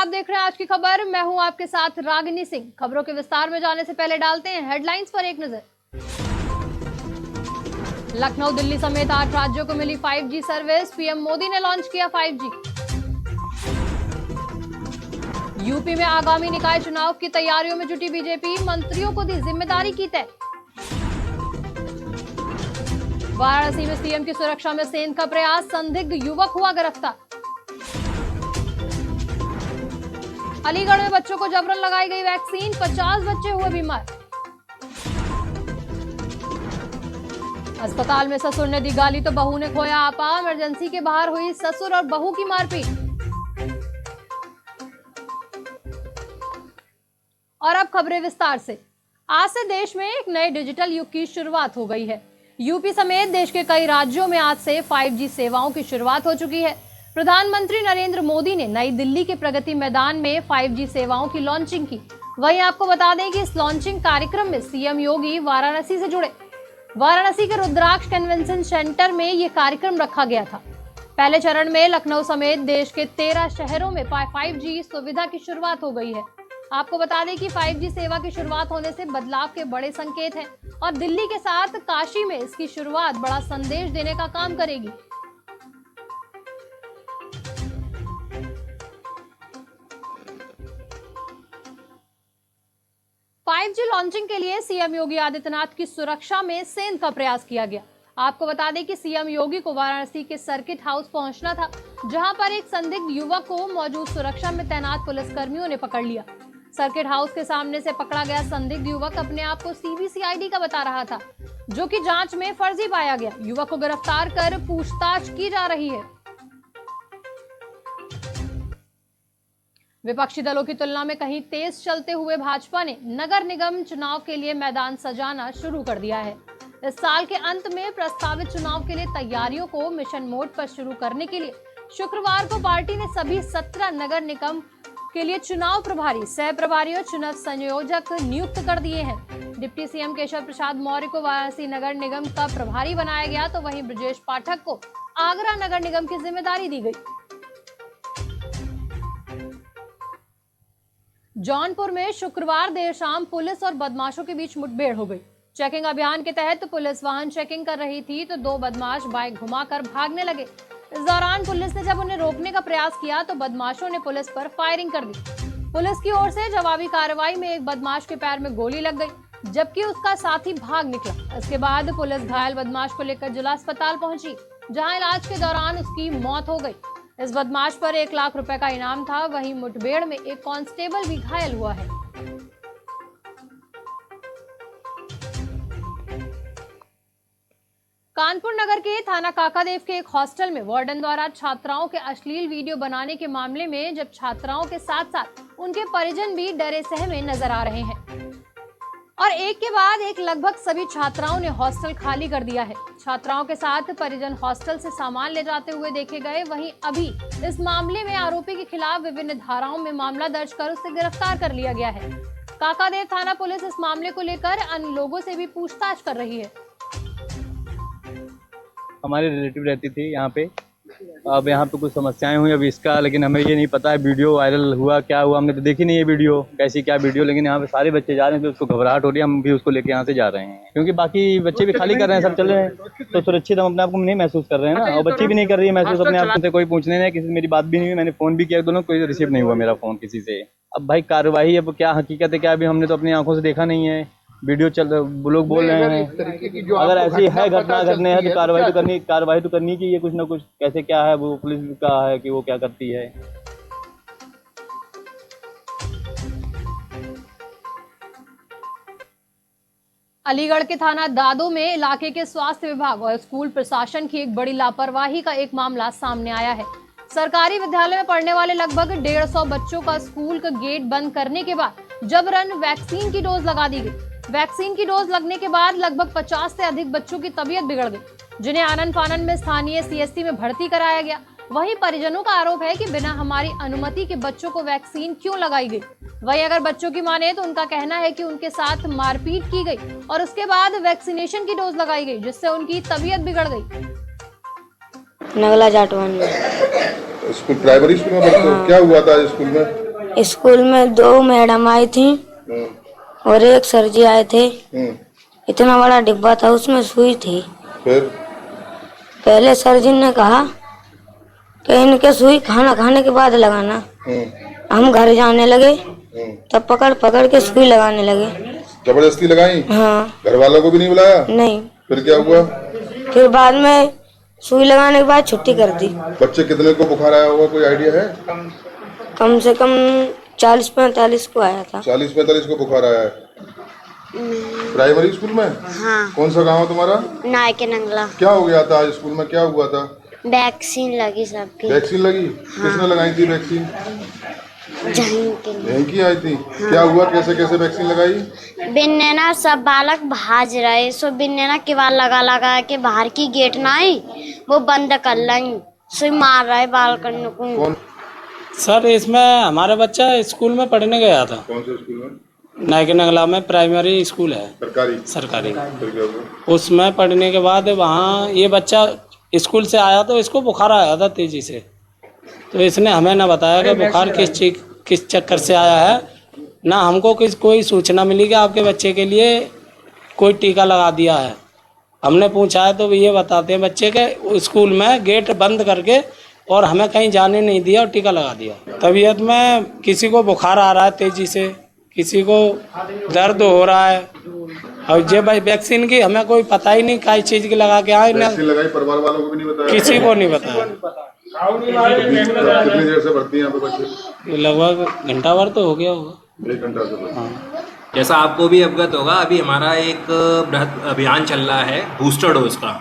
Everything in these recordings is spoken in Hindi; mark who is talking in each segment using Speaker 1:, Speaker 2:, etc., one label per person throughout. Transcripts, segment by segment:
Speaker 1: आप देख रहे हैं आज की खबर। मैं हूं आपके साथ रागिनी सिंह। खबरों के विस्तार में जाने से पहले डालते हैं हेडलाइंस पर एक नजर। लखनऊ, दिल्ली समेत 8 राज्यों को मिली 5G सर्विस। पीएम मोदी ने लॉन्च किया 5G। यूपी में आगामी निकाय चुनाव की तैयारियों में जुटी बीजेपी, मंत्रियों को दी जिम्मेदारी की तय। वाराणसी में सीएम की सुरक्षा में सेंध का प्रयास, संदिग्ध युवक हुआ गिरफ्तार। अलीगढ़ में बच्चों को जबरन लगाई गई वैक्सीन, 50 बच्चे हुए बीमार। अस्पताल में ससुर ने दी गाली तो बहू ने खोया आपा। इमरजेंसी के बाहर हुई ससुर और बहू की मारपीट। और अब खबरें विस्तार से। आज से देश में एक नए डिजिटल युग की शुरुआत हो गई है। यूपी समेत देश के कई राज्यों में आज से 5G सेवाओं की शुरुआत हो चुकी है। प्रधानमंत्री नरेंद्र मोदी ने नई दिल्ली के प्रगति मैदान में 5G सेवाओं की लॉन्चिंग की। वहीं आपको बता दें कि इस लॉन्चिंग कार्यक्रम में सीएम योगी वाराणसी से जुड़े। वाराणसी के रुद्राक्ष कन्वेंशन सेंटर में ये कार्यक्रम रखा गया था। पहले चरण में लखनऊ समेत देश के 13 शहरों में 5G सुविधा की शुरुआत हो गई है। आपको बता दें कि 5G सेवा की शुरुआत होने से बदलाव के बड़े संकेत हैं और दिल्ली के साथ काशी में इसकी शुरुआत बड़ा संदेश देने का काम करेगी। लॉन्चिंग के लिए सीएम योगी आदित्यनाथ की सुरक्षा में सेंध का प्रयास किया गया। आपको बता दें कि सीएम योगी को वाराणसी के सर्किट हाउस पहुंचना था, जहां पर एक संदिग्ध युवक को मौजूद सुरक्षा में तैनात पुलिसकर्मियों ने पकड़ लिया। सर्किट हाउस के सामने से पकड़ा गया संदिग्ध युवक अपने आप को CBCID का बता रहा था, जो कि जांच में फर्जी पाया गया। युवक को गिरफ्तार कर पूछताछ की जा रही है। विपक्षी दलों की तुलना में कहीं तेज चलते हुए भाजपा ने नगर निगम चुनाव के लिए मैदान सजाना शुरू कर दिया है। इस साल के अंत में प्रस्तावित चुनाव के लिए तैयारियों को मिशन मोड पर शुरू करने के लिए शुक्रवार को पार्टी ने सभी 17 नगर निगम के लिए चुनाव प्रभारी, सह प्रभारी और चुनाव संयोजक नियुक्त कर दिए हैं। डिप्टी सीएम केशव प्रसाद मौर्य को वाराणसी नगर निगम का प्रभारी बनाया गया, तो वहीं ब्रजेश पाठक को आगरा नगर निगम की जिम्मेदारी दी गई। जौनपुर में शुक्रवार देर शाम पुलिस और बदमाशों के बीच मुठभेड़ हो गई। चेकिंग अभियान के तहत पुलिस वाहन चेकिंग कर रही थी तो 2 बदमाश बाइक घुमाकर भागने लगे। इस दौरान पुलिस ने जब उन्हें रोकने का प्रयास किया तो बदमाशों ने पुलिस पर फायरिंग कर दी। पुलिस की ओर से जवाबी कार्रवाई में एक बदमाश के पैर में गोली लग गई, जबकि उसका साथी भाग निकला। इसके बाद पुलिस घायल बदमाश को लेकर जिला अस्पताल पहुंची, जहां इलाज के दौरान उसकी मौत हो गई। इस बदमाश पर 1 लाख रुपए का इनाम था। वहीं मुठभेड़ में एक कांस्टेबल भी घायल हुआ है। कानपुर नगर के थाना काकादेव के एक हॉस्टल में वार्डन द्वारा छात्राओं के अश्लील वीडियो बनाने के मामले में जब छात्राओं के साथ साथ उनके परिजन भी डरे सहमे नजर आ रहे हैं और एक के बाद एक लगभग सभी छात्राओं ने हॉस्टल खाली कर दिया है। छात्राओं के साथ परिजन हॉस्टल से सामान ले जाते हुए देखे गए। वहीं अभी इस मामले में आरोपी के खिलाफ विभिन्न धाराओं में मामला दर्ज कर उसे गिरफ्तार कर लिया गया है। काकादेव थाना पुलिस इस मामले को लेकर अन्य लोगों से भी पूछताछ कर रही है।
Speaker 2: हमारे रिलेटिव रहती थी यहाँ पे, अब यहाँ पे कुछ समस्याएं हुई अब इसका, लेकिन हमें ये नहीं पता है वीडियो वायरल हुआ क्या हुआ, हमने तो देखी नहीं है वीडियो कैसी क्या वीडियो। लेकिन यहाँ पे सारे बच्चे जा रहे हैं तो उसको घबराहट हो रही है, हम भी उसको लेके यहाँ से जा रहे हैं क्योंकि बाकी बच्चे भी खाली कर रहे हैं, सब चल रहे हैं तो सुरक्षित हम अपने आप को नहीं महसूस कर रहे हैं ना, और बच्चे भी नहीं कर रही है महसूस अपने आप से। कोई पूछने नहीं, किसी मेरी बात भी नहीं हुई, मैंने फोन भी किया दोनों, कोई रिसीव नहीं हुआ मेरा फोन किसी से। अब भाई कार्रवाई अब क्या हकीकत है क्या, अभी हमने तो अपनी आंखों से देखा नहीं है, वीडियो चल लोग बोल रहे हैं। अगर ऐसी है घटना घटने है तो कार्रवाई तो करनी चाहिए कुछ ना कुछ। कैसे क्या है वो पुलिस का है कि वो क्या करती है।
Speaker 1: अलीगढ़ के थाना दादो में इलाके के स्वास्थ्य विभाग और स्कूल प्रशासन की एक बड़ी लापरवाही का एक मामला सामने आया है। सरकारी विद्यालय में पढ़ने वाले लगभग 150 बच्चों का स्कूल का गेट बंद करने के बाद जबरन वैक्सीन की डोज लगा दी गई। वैक्सीन की डोज लगने के बाद लगभग 50 से अधिक बच्चों की तबीयत बिगड़ गई, जिन्हें आनन फानन में स्थानीय CSC में भर्ती कराया गया। वहीं परिजनों का आरोप है कि बिना हमारी अनुमति के बच्चों को वैक्सीन क्यों लगाई गई। वहीं अगर बच्चों की माने तो उनका कहना है कि उनके साथ मारपीट की गई और उसके बाद वैक्सीनेशन की डोज लगाई गई, जिससे उनकी तबीयत बिगड़ गई।
Speaker 3: नगला जाटवन में
Speaker 4: स्कूल प्राइमरी स्कूल में क्या हुआ था स्कूल में?
Speaker 3: स्कूल में 2 मैडम आई थी और एक सर जी आए थे। इतना बड़ा डिब्बा था, उसमें सुई थी।
Speaker 4: फिर
Speaker 3: पहले सर जी ने कहा कि इनके सुई खाना खाने के बाद लगाना। हम घर जाने लगे तब पकड़ पकड़ के सुई लगाने लगे।
Speaker 4: जबरदस्ती लगाई?
Speaker 3: हाँ।
Speaker 4: घर वालों को भी नहीं बुलाया?
Speaker 3: नहीं।
Speaker 4: फिर क्या हुआ?
Speaker 3: फिर बाद में सुई लगाने के बाद छुट्टी कर दी।
Speaker 4: बच्चे कितने को बुखार आया होगा, कोई आइडिया है?
Speaker 3: कम से कम 40-45 को आया था।
Speaker 4: 40-45 को बुखार आया है। प्राइमरी स्कूल में?
Speaker 5: हाँ।
Speaker 4: कौन सा गांव है तुम्हारा?
Speaker 5: नायके नंगला।
Speaker 4: क्या हो गया था आज स्कूल में, क्या हुआ था?
Speaker 5: वैक्सीन लगी सबकी।
Speaker 4: वैक्सीन लगी? किसने लगाई थी वैक्सीन? यहीं की आई थी। क्या हुआ, कैसे कैसे वैक्सीन लगाई?
Speaker 5: बिन्ने ना सब बालक भाज रहे, सो बिन्ने ना किवाड़ लगा लगा के बाहर की गेट ना आई वो बंद कर लाई, सो मार रहे बालकन को।
Speaker 4: कौन?
Speaker 6: सर इसमें हमारा बच्चा स्कूल में पढ़ने गया था।
Speaker 4: कौन से स्कूल में?
Speaker 6: नायके नगला में प्राइमरी स्कूल है, सरकारी।
Speaker 4: फिर क्या हुआ?
Speaker 6: उसमें पढ़ने के बाद वहाँ ये बच्चा स्कूल से आया तो इसको बुखार आया था तेजी से। तो इसने हमें ना बताया कि बुखार किस चक्कर से आया है, ना हमको कोई सूचना मिली कि आपके बच्चे के लिए कोई टीका लगा दिया है। हमने पूछा है तो ये बताते हैं बच्चे के स्कूल में गेट बंद करके और हमें कहीं जाने नहीं दिया और टीका लगा दिया। तबीयत में किसी को बुखार आ रहा है तेजी से, किसी को दर्द हो रहा है, और ये भाई वैक्सीन की हमें कोई पता ही नहीं क्या चीज की लगा के आए ना।
Speaker 4: लगाई, परिवार वालों को भी नहीं बताया? किसी
Speaker 6: को नहीं बताया।
Speaker 4: कितनी देर से भर्ती हैं यहाँ पे बच्चे?
Speaker 6: लगभग घंटा भर तो हो गया होगा।
Speaker 4: 1 घंटा से।
Speaker 6: हाँ।
Speaker 7: जैसा आपको भी अवगत होगा, अभी हमारा एक बृहद अभियान चल रहा है बूस्टर डोज का।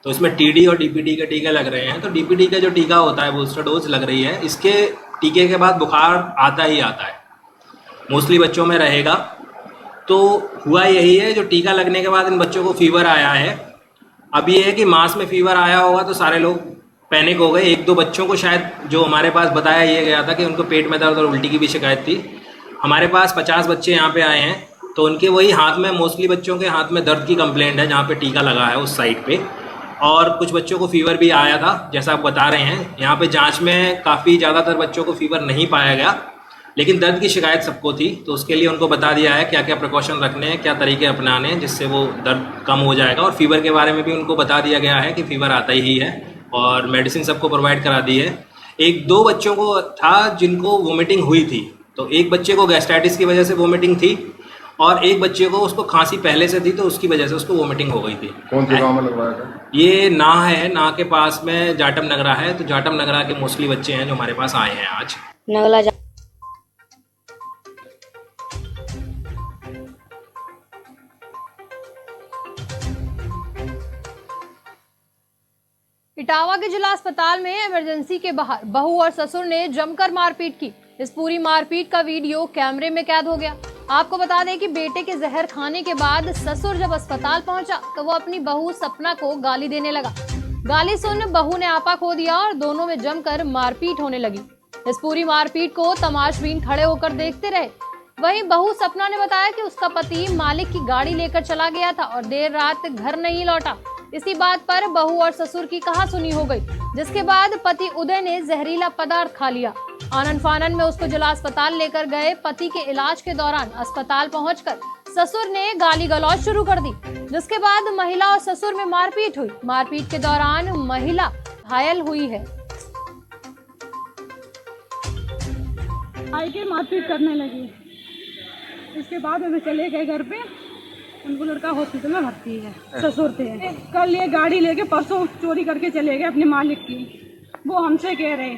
Speaker 7: तो इसमें टीडी और डीपीटी के टीके लग रहे हैं। तो डीपीटी का जो टीका होता है, बूस्टर डोज लग रही है, इसके टीके के बाद बुखार आता ही आता है, मोस्टली बच्चों में रहेगा। तो हुआ यही है, जो टीका लगने के बाद इन बच्चों को फीवर आया है। अब ये है कि मास में फीवर आया होगा तो सारे लोग पैनिक हो गए। 1-2 बच्चों को शायद जो हमारे पास बताया ये गया था कि उनको पेट में दर्द और उल्टी की भी शिकायत थी। हमारे पास 50 बच्चे यहाँ पे आए हैं, तो उनके वही हाथ में, मोस्टली बच्चों के हाथ में दर्द की कंप्लेंट है जहाँ पे टीका लगा है उस साइड पे। और कुछ बच्चों को फीवर भी आया था, जैसा आप बता रहे हैं। यहाँ पे जांच में काफ़ी ज़्यादातर बच्चों को फीवर नहीं पाया गया, लेकिन दर्द की शिकायत सबको थी। तो उसके लिए उनको बता दिया है क्या क्या प्रिकॉशन रखने हैं, क्या तरीके अपनाने हैं, जिससे वो दर्द कम हो जाएगा। और फीवर के बारे में भी उनको बता दिया गया है कि फीवर आता ही है, और मेडिसिन सबको प्रोवाइड करा दी है। 1-2 बच्चों को था जिनको वोमिटिंग हुई थी। तो एक बच्चे को गैस्ट्राइटिस की वजह से वोमिटिंग थी, और एक बच्चे को उसको खांसी पहले से थी तो उसकी वजह से उसको वोमिटिंग हो गई थी।
Speaker 4: कौन से गांव में लगवाया था?
Speaker 7: ये नाह है, नाह के पास में जाटम नगरा है। तो जाटम नगरा के मोस्टली बच्चे हैं जो हमारे पास आए हैं आज।
Speaker 3: नगला
Speaker 1: इटावा के जिला अस्पताल में इमरजेंसी के बाहर बहू और ससुर ने जमकर मारपीट की। इस पूरी मारपीट का वीडियो कैमरे में कैद हो गया। आपको बता दें कि बेटे के जहर खाने के बाद ससुर जब अस्पताल पहुंचा तो वो अपनी बहू सपना को गाली देने लगा। गाली सुन बहू ने आपा खो दिया और दोनों में जमकर मारपीट होने लगी। इस पूरी मारपीट को तमाशबीन खड़े होकर देखते रहे। वहीं बहू सपना ने बताया कि उसका पति मालिक की गाड़ी लेकर चला गया था और देर रात घर नहीं लौटा। इसी बात पर बहू और ससुर की कहासुनी हो गई, जिसके बाद पति उदय ने जहरीला पदार्थ खा लिया। आनन फानन में उसको जिला अस्पताल लेकर गए। पति के इलाज के दौरान अस्पताल पहुंचकर ससुर ने गाली गलौज शुरू कर दी, जिसके बाद महिला और ससुर में मारपीट हुई। मारपीट के दौरान महिला घायल हुई है।
Speaker 8: आई के मारपीट करने लगी। इसके बाद में चले गए घर पे, उनको लड़का हॉस्पिटल में भर्ती है। ससुर थे, कल ये गाड़ी लेके परसों चोरी करके चले गए अपने मालिक की। वो हमसे कह रहे,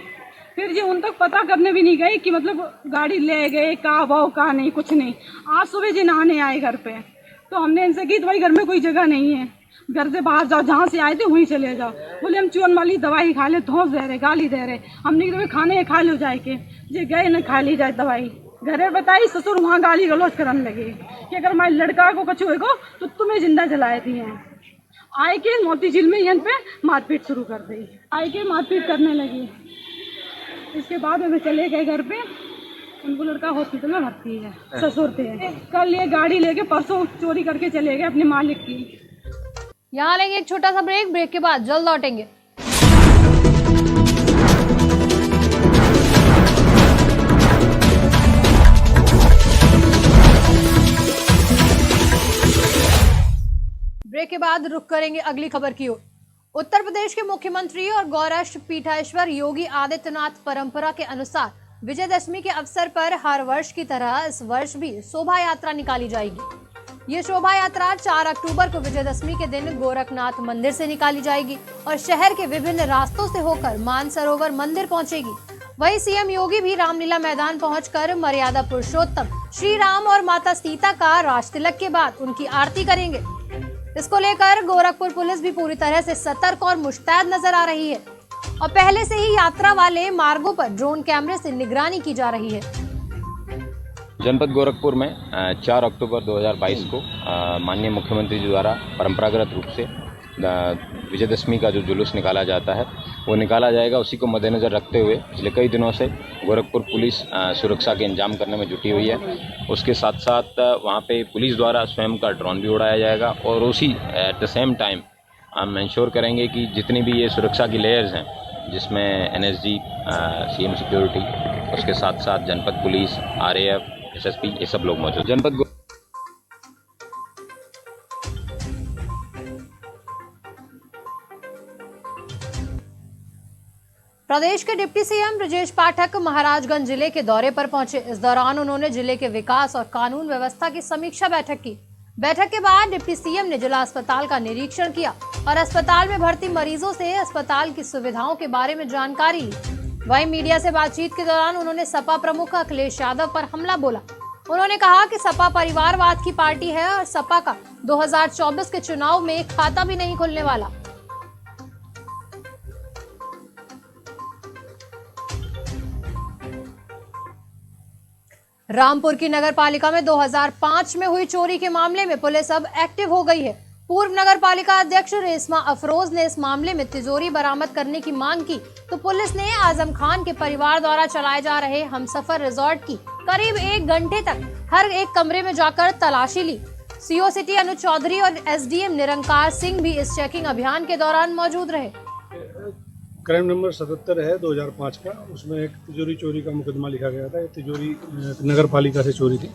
Speaker 8: फिर जी उन तक पता करने भी नहीं गई कि मतलब गाड़ी ले गए का भाव का नहीं, कुछ नहीं। आज सुबह जी नहाने आए घर पे, तो हमने इनसे की तो भाई घर में कोई जगह नहीं है, घर से बाहर जाओ, जहाँ से आए थे वहीं चले जाओ। बोले हम चून वाली दवाई खा ले, धौंस दे रहे, गाली दे रहे। हमने कि खाने खा लो जाए के, जे गए न खा ली जाए दवाई। घरे बताई ससुर वहाँ गाली गलौज करने लगे कि अगर हमारे लड़का को कछु होगा तो तुम्हें जिंदा जलाए दी हैं। आए के मोती झील में यहाँ पे मारपीट शुरू कर दी। आए के मारपीट करने लगी। इसके बाद में चले गए घर पे, उनको लड़का हॉस्पिटल में भर्ती है। ससुर थे, कल ये गाड़ी लेके परसों चोरी करके चले गए अपने मालिक की।
Speaker 1: यहाँ लेंगे एक छोटा सा ब्रेक। ब्रेक के बाद जल्द लौटेंगे। ब्रेक के बाद रुख करेंगे अगली खबर की ओर। उत्तर प्रदेश के मुख्यमंत्री और गौराष्ट्र पीठाधीश्वर योगी आदित्यनाथ परंपरा के अनुसार विजयदशमी के अवसर पर हर वर्ष की तरह इस वर्ष भी शोभा यात्रा निकाली जाएगी। ये शोभा यात्रा 4 अक्टूबर को विजयदशमी के दिन गोरखनाथ मंदिर से निकाली जाएगी और शहर के विभिन्न रास्तों से होकर मानसरोवर मंदिर पहुंचेगी। वहीं सीएम योगी भी रामलीला मैदान पहुंचकर मर्यादा पुरुषोत्तम श्री राम और माता सीता का राज तिलक के बाद उनकी आरती करेंगे। इसको लेकर गोरखपुर पुलिस भी पूरी तरह से सतर्क और मुस्तैद नजर आ रही है और पहले से ही यात्रा वाले मार्गों पर ड्रोन कैमरे से निगरानी की जा रही है।
Speaker 9: जनपद गोरखपुर में 4 अक्टूबर 2022 को माननीय मुख्यमंत्री जी द्वारा परंपरागत रूप से विजयदशमी का जो जुलूस निकाला जाता है वो निकाला जाएगा। उसी को मद्देनज़र रखते हुए पिछले कई दिनों से गोरखपुर पुलिस सुरक्षा के इंतजाम करने में जुटी हुई है। उसके साथ साथ वहाँ पे पुलिस द्वारा स्वयं का ड्रोन भी उड़ाया जाएगा और उसी एट द सेम टाइम हम इंश्योर करेंगे कि जितनी भी ये सुरक्षा की लेयर्स हैं जिसमें एनएसजी, सीएम सिक्योरिटी, उसके साथ साथ जनपद पुलिस, आरएएफ, एसएसपी, ये सब लोग मौजूद। जनपद
Speaker 1: प्रदेश के डिप्टी सीएम ब्रजेश पाठक महाराजगंज जिले के दौरे पर पहुंचे। इस दौरान उन्होंने जिले के विकास और कानून व्यवस्था की समीक्षा बैठक की। बैठक के बाद डिप्टी सीएम ने जिला अस्पताल का निरीक्षण किया और अस्पताल में भर्ती मरीजों से अस्पताल की सुविधाओं के बारे में जानकारी ली। वहीं मीडिया से बातचीत के दौरान उन्होंने सपा प्रमुख अखिलेश यादव पर हमला बोला। उन्होंने कहा कि सपा परिवारवाद की पार्टी है और सपा का 2024 के चुनाव में खाता भी नहीं खुलने वाला। रामपुर की नगर पालिका में 2005 में हुई चोरी के मामले में पुलिस अब एक्टिव हो गई है। पूर्व नगर पालिका अध्यक्ष रेशमा अफरोज ने इस मामले में तिजोरी बरामद करने की मांग की तो पुलिस ने आजम खान के परिवार द्वारा चलाए जा रहे हमसफर रिजॉर्ट की करीब 1 घंटे तक हर एक कमरे में जाकर तलाशी ली। सीओ सिटी अनुज चौधरी और एसडीएम निरंकार सिंह भी इस चेकिंग अभियान के दौरान मौजूद रहे।
Speaker 10: क्राइम नंबर 77 है 2005 का, उसमें एक तिजोरी चोरी का मुकदमा लिखा गया था। ये तिजोरी नगर पालिका से चोरी थी,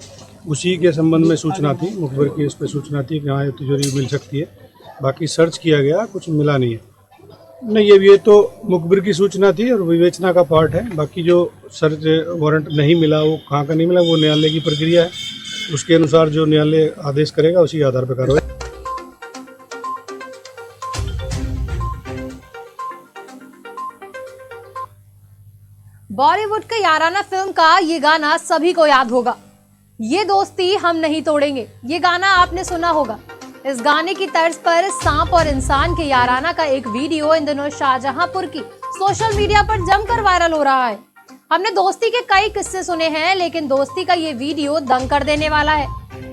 Speaker 10: उसी के संबंध में सूचना थी, मुखबिर की इस पर सूचना थी कि हाँ ये तिजोरी मिल सकती है। बाकी सर्च किया गया, कुछ मिला नहीं है। नहीं, ये तो मुखबिर की सूचना थी और विवेचना का पार्ट है। बाकी जो सर्च वारंट नहीं मिला वो कहाँ का नहीं मिला वो न्यायालय की प्रक्रिया है, उसके अनुसार जो न्यायालय आदेश करेगा उसी आधार पर कार्रवाई।
Speaker 1: बॉलीवुड के याराना फिल्म का ये गाना सभी को याद होगा। ये दोस्ती हम नहीं तोड़ेंगे, ये गाना आपने सुना होगा। इस गाने की तर्ज पर सांप और इंसान के याराना का एक वीडियो इन दिनों शाहजहांपुर की सोशल मीडिया पर जमकर वायरल हो रहा है। हमने दोस्ती के कई किस्से सुने हैं, लेकिन दोस्ती का ये वीडियो दंग कर देने वाला है।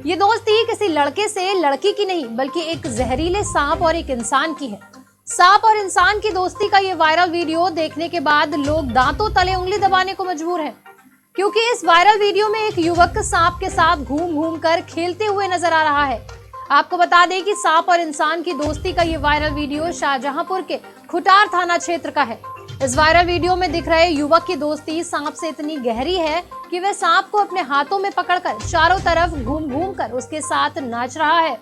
Speaker 1: ये दोस्ती किसी लड़के से लड़की की नहीं, बल्कि एक जहरीले सांप और एक इंसान की है। सांप और इंसान की दोस्ती का ये वायरल वीडियो देखने के बाद लोग दांतों तले उंगली दबाने को मजबूर हैं, क्योंकि इस वायरल वीडियो में एक युवक सांप के साथ घूम घूम कर खेलते हुए नजर आ रहा है। आपको बता दें कि सांप और इंसान की दोस्ती का ये वायरल वीडियो शाहजहांपुर के खुटार थाना क्षेत्र का है। इस वायरल वीडियो में दिख रहे युवक की दोस्ती सांप से इतनी गहरी है कि वह सांप को अपने हाथों में पकड़कर चारों तरफ घूम घूम कर उसके साथ नाच रहा है।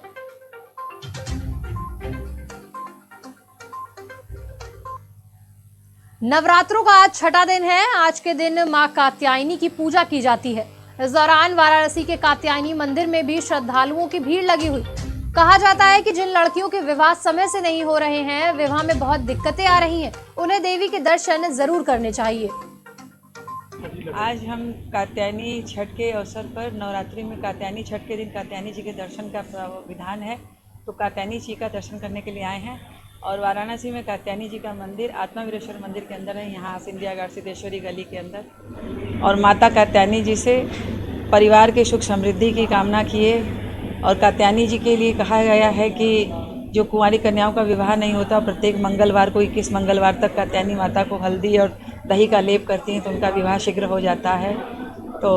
Speaker 1: नवरात्रों का आज छठा दिन है। आज के दिन मां कात्यायनी की पूजा की जाती है। इस दौरान वाराणसी के कात्यायनी मंदिर में भी श्रद्धालुओं की भीड़ लगी हुई। कहा जाता है कि जिन लड़कियों के विवाह समय से नहीं हो रहे हैं, विवाह में बहुत दिक्कतें आ रही हैं, उन्हें देवी के दर्शन जरूर करने चाहिए।
Speaker 11: आज हम कात्यायनी छठ के अवसर पर नवरात्रि में कात्यायनी छठ के दिन कात्यायनी जी के दर्शन का विधान है, तो कात्यायनी जी का दर्शन करने के लिए आए हैं। और वाराणसी में कात्यायनी जी का मंदिर आत्मावीरेश्वर मंदिर के अंदर है, यहाँ सिंधिया घाट सिद्धेश्वरी गली के अंदर। और माता कात्यायनी जी से परिवार के सुख समृद्धि की कामना किए। और कात्यायनी जी के लिए कहा गया है कि जो कुंवारी कन्याओं का विवाह नहीं होता, प्रत्येक मंगलवार को 21 मंगलवार तक कात्यायनी माता को हल्दी और दही का लेप करती हैं तो उनका विवाह शीघ्र हो जाता है। तो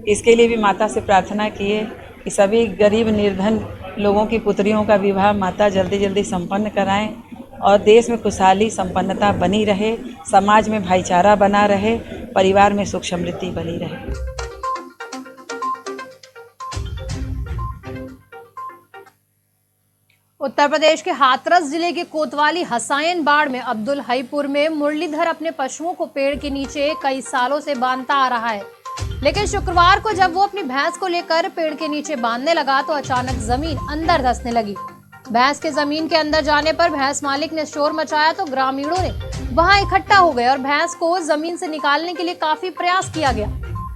Speaker 11: इसके लिए भी माता से प्रार्थना किए कि सभी गरीब निर्धन लोगों की पुत्रियों का विवाह माता जल्दी जल्दी संपन्न कराएं और देश में खुशहाली संपन्नता बनी रहे, समाज में भाईचारा बना रहे, परिवार में सुख समृद्धि बनी रहे।
Speaker 1: उत्तर प्रदेश के हाथरस जिले के कोतवाली हसायन बाड़ में अब्दुल हईपुर में मुरलीधर अपने पशुओं को पेड़ के नीचे कई सालों से बांधता आ रहा है, लेकिन शुक्रवार को जब वो अपनी भैंस को लेकर पेड़ के नीचे बांधने लगा तो अचानक जमीन अंदर धंसने लगी। भैंस के जमीन के अंदर जाने पर भैंस मालिक ने शोर मचाया तो ग्रामीणों ने वहां इकट्ठा हो गए और भैंस को जमीन से निकालने के लिए काफी प्रयास किया गया,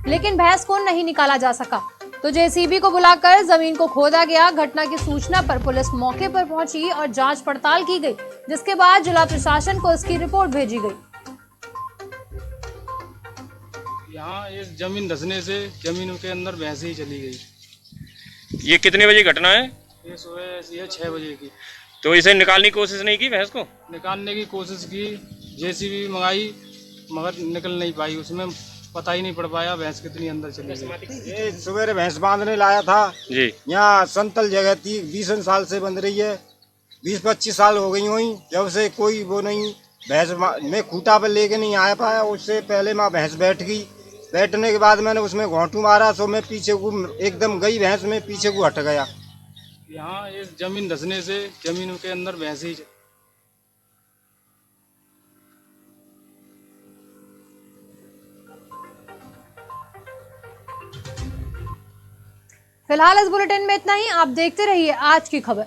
Speaker 1: लेकिन भैंस को नहीं निकाला जा सका। तो जेसीबी को बुलाकर जमीन को खोदा गया। घटना की सूचना पर पुलिस मौके पर पहुंची और जांच पड़ताल की गई, जिसके बाद जिला प्रशासन को इसकी रिपोर्ट भेजी गई।
Speaker 10: यहाँ इस जमीन धंसने से जमीन के अंदर भैंस ही चली गई।
Speaker 12: ये कितने बजे घटना है?
Speaker 10: ये सुबह 6 बजे की।
Speaker 12: तो इसे निकालने की कोशिश नहीं की भैंस को?
Speaker 10: निकालने की कोशिश की, जेसीबी मंगाई, मगर निकल नहीं पाई। उसमें पता ही नहीं पड़ पाया भैंस कितनी अंदर चली गई।
Speaker 13: ये सवेरे भैंस बांधने लाया था
Speaker 12: जी।
Speaker 13: यहाँ संतल जगह थी, 20 साल से बंध रही है, 20-25 साल हो गई हुई। जब से कोई वो नहीं, भैंस मैं खूटा पर लेके नहीं आ पाया। उससे पहले माँ भैंस बैठ गई। बैठने के बाद मैंने उसमें घोंटू मारा, सो मैं पीछे को एकदम गई भैंस, में पीछे को हट गया।
Speaker 10: यहाँ इस जमीन धंसने से जमीन के अंदर भैंस ही।
Speaker 1: फिलहाल इस बुलेटिन में इतना ही। आप देखते रहिए आज की खबर।